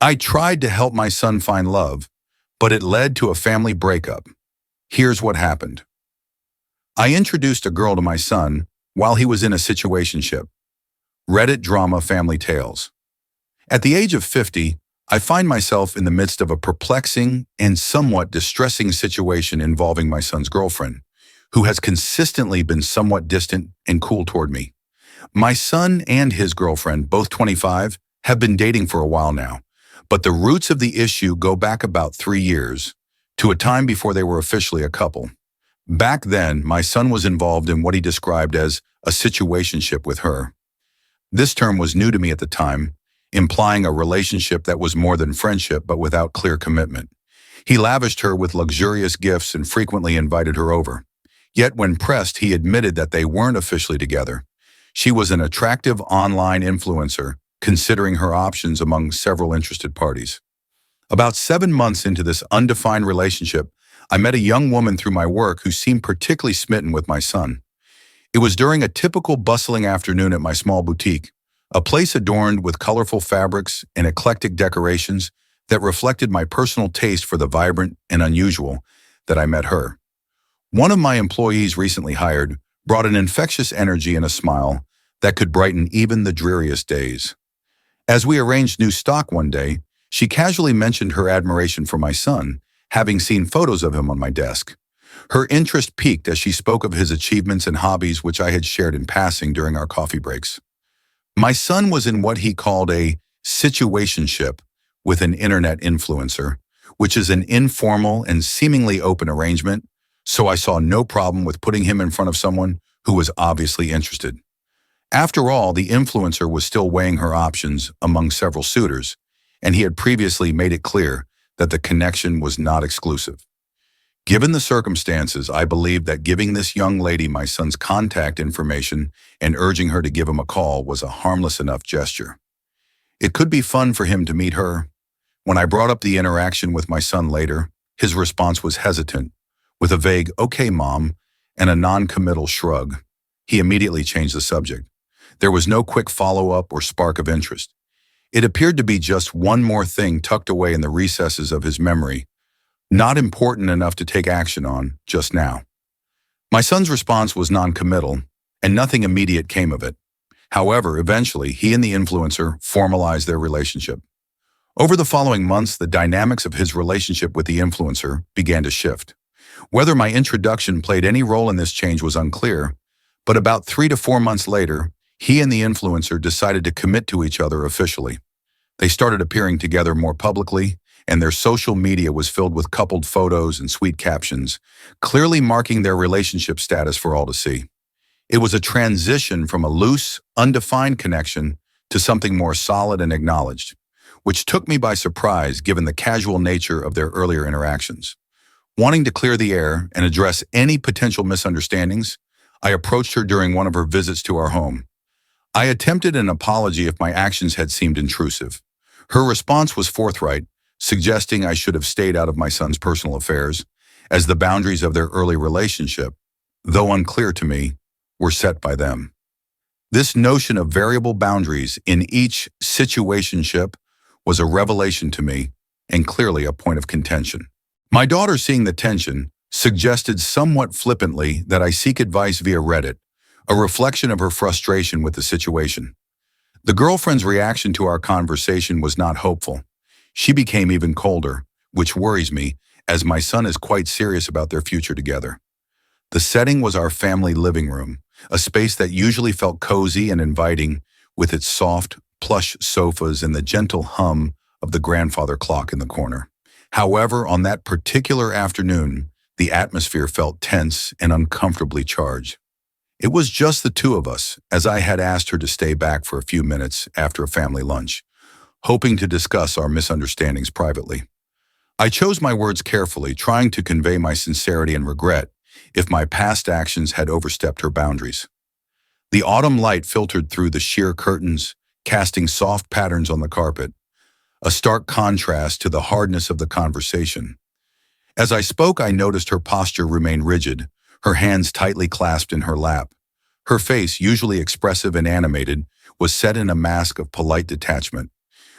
I tried to help my son find love, but it led to a family breakup. Here's what happened. I introduced a girl to my son while he was in a situationship. Reddit drama family tales. At the age of 50, I find myself in the midst of a perplexing and somewhat distressing situation involving my son's girlfriend, who has consistently been somewhat distant and cool toward me. My son and his girlfriend, both 25, have been dating for a while now, but the roots of the issue go back about 3 years, to a time before they were officially a couple. Back then, my son was involved in what he described as a situationship with her. This term was new to me at the time, implying a relationship that was more than friendship but without clear commitment. He lavished her with luxurious gifts and frequently invited her over. Yet when pressed, he admitted that they weren't officially together. She was an attractive online influencer, considering her options among several interested parties. About 7 months into this undefined relationship, I met a young woman through my work who seemed particularly smitten with my son. It was during a typical bustling afternoon at my small boutique, a place adorned with colorful fabrics and eclectic decorations that reflected my personal taste for the vibrant and unusual, that I met her. One of my employees recently hired brought an infectious energy and a smile that could brighten even the dreariest days. As we arranged new stock one day, she casually mentioned her admiration for my son, having seen photos of him on my desk. Her interest piqued as she spoke of his achievements and hobbies, which I had shared in passing during our coffee breaks. My son was in what he called a situationship with an internet influencer, which is an informal and seemingly open arrangement, so I saw no problem with putting him in front of someone who was obviously interested. After all, the influencer was still weighing her options among several suitors, and he had previously made it clear that the connection was not exclusive. Given the circumstances, I believed that giving this young lady my son's contact information and urging her to give him a call was a harmless enough gesture. It could be fun for him to meet her. When I brought up the interaction with my son later, his response was hesitant, with a vague, "Okay, Mom," and a non-committal shrug. He immediately changed the subject. There was no quick follow-up or spark of interest. It appeared to be just one more thing tucked away in the recesses of his memory, not important enough to take action on just now. My son's response was non-committal, and nothing immediate came of it. However, eventually, he and the influencer formalized their relationship. Over the following months, the dynamics of his relationship with the influencer began to shift. Whether my introduction played any role in this change was unclear, but about 3 to 4 months later, he and the influencer decided to commit to each other officially. They started appearing together more publicly, and their social media was filled with coupled photos and sweet captions, clearly marking their relationship status for all to see. It was a transition from a loose, undefined connection to something more solid and acknowledged, which took me by surprise given the casual nature of their earlier interactions. Wanting to clear the air and address any potential misunderstandings, I approached her during one of her visits to our home. I attempted an apology if my actions had seemed intrusive. Her response was forthright, suggesting I should have stayed out of my son's personal affairs, as the boundaries of their early relationship, though unclear to me, were set by them. This notion of variable boundaries in each situationship was a revelation to me and clearly a point of contention. My daughter, seeing the tension, suggested somewhat flippantly that I seek advice via Reddit, a reflection of her frustration with the situation. The girlfriend's reaction to our conversation was not hopeful. She became even colder, which worries me, as my son is quite serious about their future together. The setting was our family living room, a space that usually felt cozy and inviting, with its soft, plush sofas and the gentle hum of the grandfather clock in the corner. However, on that particular afternoon, the atmosphere felt tense and uncomfortably charged. It was just the two of us, as I had asked her to stay back for a few minutes after a family lunch, hoping to discuss our misunderstandings privately. I chose my words carefully, trying to convey my sincerity and regret if my past actions had overstepped her boundaries. The autumn light filtered through the sheer curtains, casting soft patterns on the carpet, a stark contrast to the hardness of the conversation. As I spoke, I noticed her posture remained rigid, her hands tightly clasped in her lap. Her face, usually expressive and animated, was set in a mask of polite detachment.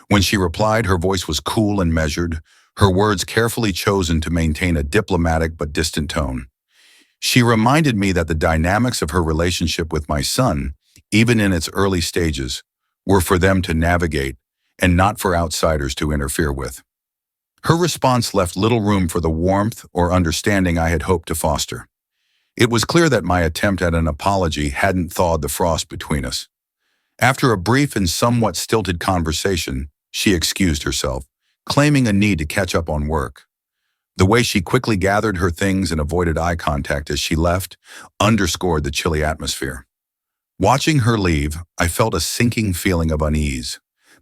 When she replied, her voice was cool and measured, her words carefully chosen to maintain a diplomatic but distant tone. She reminded me that the dynamics of her relationship with my son, even in its early stages, were for them to navigate and not for outsiders to interfere with. Her response left little room for the warmth or understanding I had hoped to foster. It was clear that my attempt at an apology hadn't thawed the frost between us. After a brief and somewhat stilted conversation, she excused herself, claiming a need to catch up on work. The way she quickly gathered her things and avoided eye contact as she left underscored the chilly atmosphere. Watching her leave, I felt a sinking feeling of unease.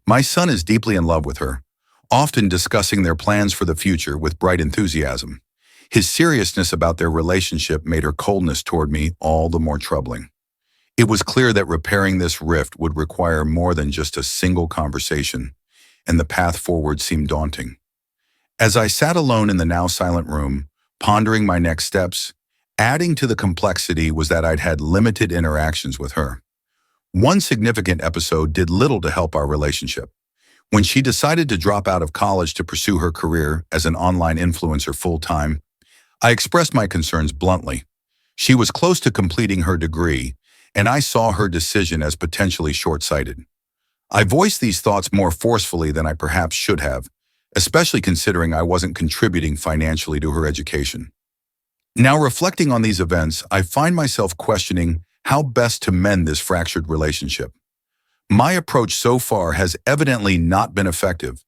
My son is deeply in love with her, often discussing their plans for the future with bright enthusiasm. His seriousness about their relationship made her coldness toward me all the more troubling. It was clear that repairing this rift would require more than just a single conversation, and the path forward seemed daunting. As I sat alone in the now silent room, pondering my next steps, adding to the complexity was that I'd had limited interactions with her. One significant episode did little to help our relationship. When she decided to drop out of college to pursue her career as an online influencer full-time, I expressed my concerns bluntly. She was close to completing her degree, and I saw her decision as potentially short-sighted. I voiced these thoughts more forcefully than I perhaps should have, especially considering I wasn't contributing financially to her education. Now, reflecting on these events, I find myself questioning how best to mend this fractured relationship. My approach so far has evidently not been effective,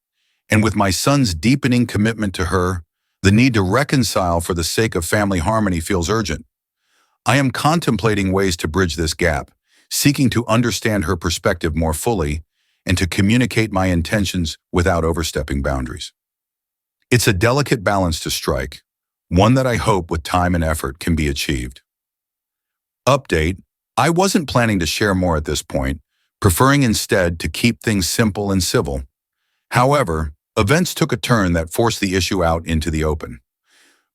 and with my son's deepening commitment to her, the need to reconcile for the sake of family harmony feels urgent. I am contemplating ways to bridge this gap, seeking to understand her perspective more fully and to communicate my intentions without overstepping boundaries. It's a delicate balance to strike, one that I hope with time and effort can be achieved. Update: I wasn't planning to share more at this point, preferring instead to keep things simple and civil. However, events took a turn that forced the issue out into the open.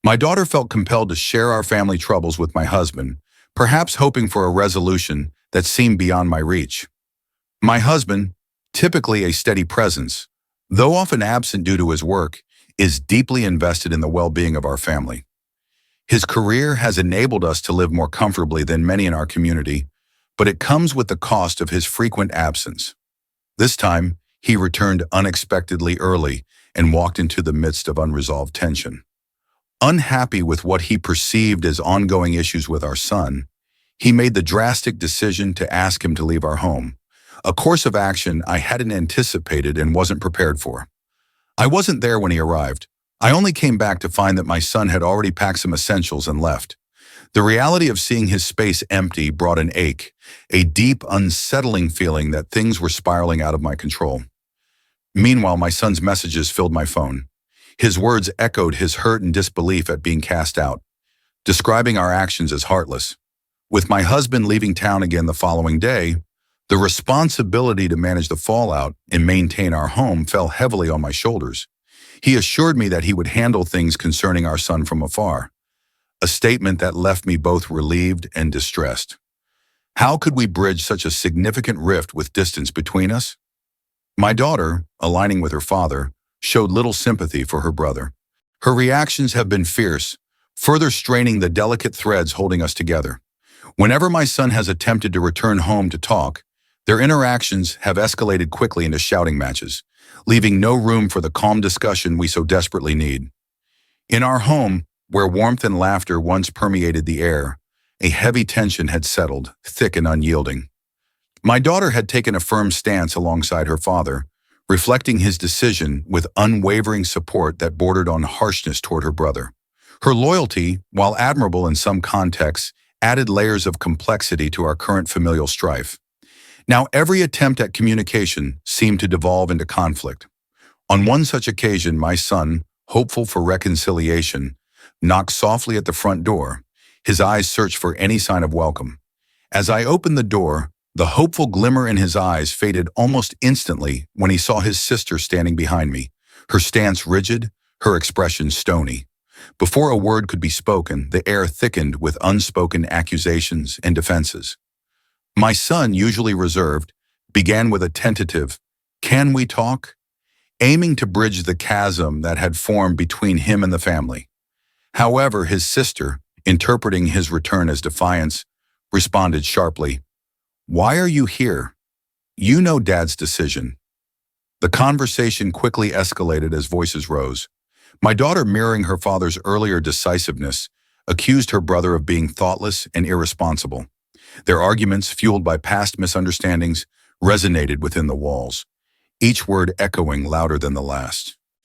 My daughter felt compelled to share our family troubles with my husband, perhaps hoping for a resolution that seemed beyond my reach. My husband, typically a steady presence, though often absent due to his work, is deeply invested in the well-being of our family. His career has enabled us to live more comfortably than many in our community, but it comes with the cost of his frequent absence. This time, he returned unexpectedly early and walked into the midst of unresolved tension. Unhappy with what he perceived as ongoing issues with our son, he made the drastic decision to ask him to leave our home, a course of action I hadn't anticipated and wasn't prepared for. I wasn't there when he arrived. I only came back to find that my son had already packed some essentials and left. The reality of seeing his space empty brought an ache, a deep, unsettling feeling that things were spiraling out of my control. Meanwhile, my son's messages filled my phone. His words echoed his hurt and disbelief at being cast out, describing our actions as heartless. With my husband leaving town again the following day, the responsibility to manage the fallout and maintain our home fell heavily on my shoulders. He assured me that he would handle things concerning our son from afar, a statement that left me both relieved and distressed. How could we bridge such a significant rift with distance between us? My daughter, aligning with her father, showed little sympathy for her brother. Her reactions have been fierce, further straining the delicate threads holding us together. Whenever my son has attempted to return home to talk, their interactions have escalated quickly into shouting matches, leaving no room for the calm discussion we so desperately need. In our home, where warmth and laughter once permeated the air, a heavy tension had settled, thick and unyielding. My daughter had taken a firm stance alongside her father, reflecting his decision with unwavering support that bordered on harshness toward her brother. Her loyalty, while admirable in some contexts, added layers of complexity to our current familial strife. Now, every attempt at communication seemed to devolve into conflict. On one such occasion, my son, hopeful for reconciliation, knocked softly at the front door. His eyes searched for any sign of welcome. As I opened the door, the hopeful glimmer in his eyes faded almost instantly when he saw his sister standing behind me, her stance rigid, her expression stony. Before a word could be spoken, the air thickened with unspoken accusations and defenses. My son, usually reserved, began with a tentative, "Can we talk?" aiming to bridge the chasm that had formed between him and the family. However, his sister, interpreting his return as defiance, responded sharply, "Why are you here? You know Dad's decision." The conversation quickly escalated as voices rose. My daughter, mirroring her father's earlier decisiveness, accused her brother of being thoughtless and irresponsible. Their arguments, fueled by past misunderstandings, resonated within the walls, each word echoing louder than the last.